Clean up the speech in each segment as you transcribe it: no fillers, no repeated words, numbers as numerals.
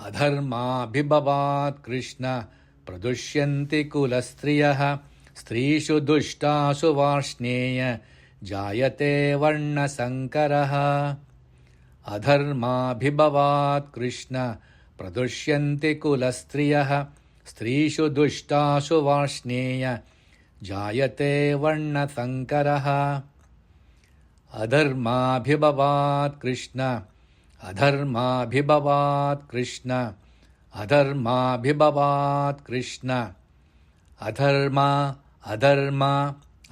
अधर्माभिभवात् कृष्ण प्रदुष्यन्ति कुलस्त्रियः स्त्रीषु दुष्टासु वार्ष्णेय जायते वर्णसङ्करः अधर्माभिभवात् कृष्ण प्रदुष्यन्ति कुलस्त्रियः स्त्रीषु दुष्टासु वार्ष्णेय जायते वर्णसङ्करः अधर्माभिभवात् कृष्ण अधर्माभिभवात् कृष्ण अधर्माभिभवात् कृष्ण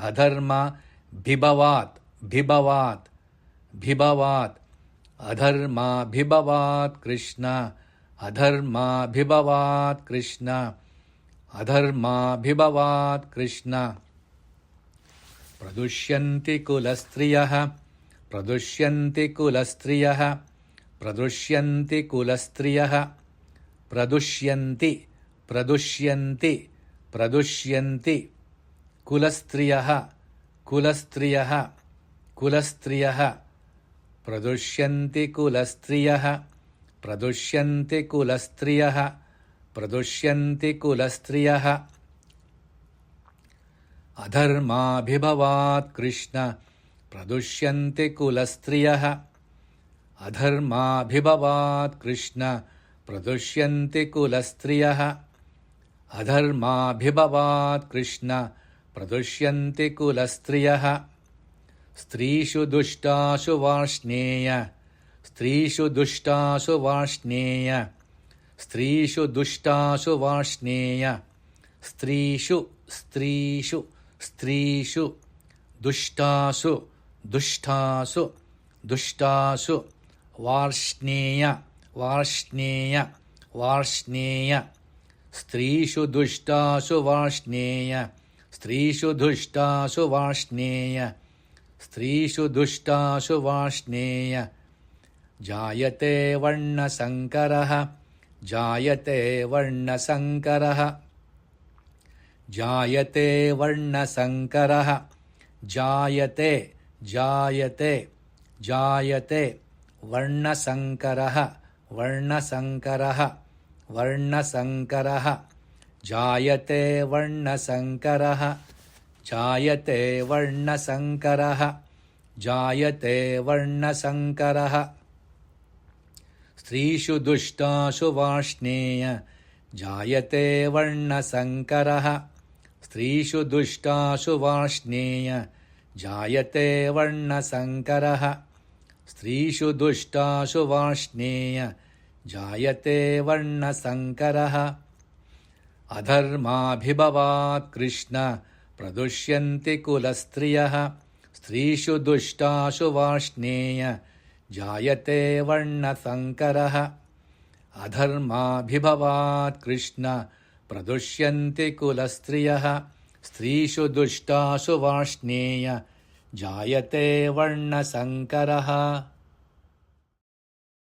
अधर्मा भिभवात् भिभवात् अधर्माभिभवात् कृष्ण अधर्माभिभवात् कृष्ण अधर्माभिभवात् कृष्ण प्रदुष्यन्ति कुलस्त्रियः प्रदुष्यन्ति कुलस्त्रियः प्रदुष्यन्ति कुलस्त्रियः प्रदुष्यन्ति प्रदुष्यन्ति प्रदुष्यन्ति कुलस्त्रियः कुलस्त्रियः कुलस्त्रियः प्रदुष्यन्ति कुलस्त्रियः प्रदुष्यन्ति कुलस्त्रियः प्रदुष्यन्ति कुलस्त्रियः अधर्माभिभवात् कृष्ण प्रदुष्यन्ति कुलस्त्रियः अधर्माभिभवात् कृष्ण प्रदुष्यन्ति कुलस्त्रियः अधर्माभिभवात् कृष्ण प्रदुष्यन्ति कुलस्त्रियः स्त्रीषु दुष्टासु वार्ष्णेय स्त्रीषु दुष्टासु वार्ष्णेय स्त्रीषु दुष्टासु वार्ष्णेय स्त्रीषु स्त्रीषु स्त्रीषु दुष्टासु दुष्टासु दुष्टासु वार्ष्णेय वार्ष्णेय वार्ष्णेय स्त्रीषु दुष्टासु वार्ष्णेय स्त्रीषु दुष्टासु वार्ष्णेय स्त्रीषु दुष्टासु वार्ष्णेय जायते वर्णसङ्करः जायते वर्णसङ्करः जायते वर्णसङ्करः जायते जायते जायते वर्णसङ्करः वर्णसङ्करः वर्णसङ्करः जायते वर्णसङ्करः जायते वर्णसङ्करः जायते वर्णसङ्करः स्त्रीषु दुष्टासु वार्ष्णेय जायते वर्णसङ्करः स्त्रीषु दुष्टासु वार्ष्णेय जायते वर्णसङ्करः स्त्रीषु दुष्टासु वार्ष्णेय जायते वर्णसङ्करः अधर्माभिभवात् कृष्ण प्रदुष्यन्ति कुलस्त्रियः स्त्रीषु दुष्टासु वार्ष्णेय जायते वर्णसङ्करः अधर्माभिभवात् कृष्ण प्रदुष्यन्ति कुलस्त्रियः स्त्रीषु दुष्टासु वार्ष्णेय जायते वर्णसङ्करः।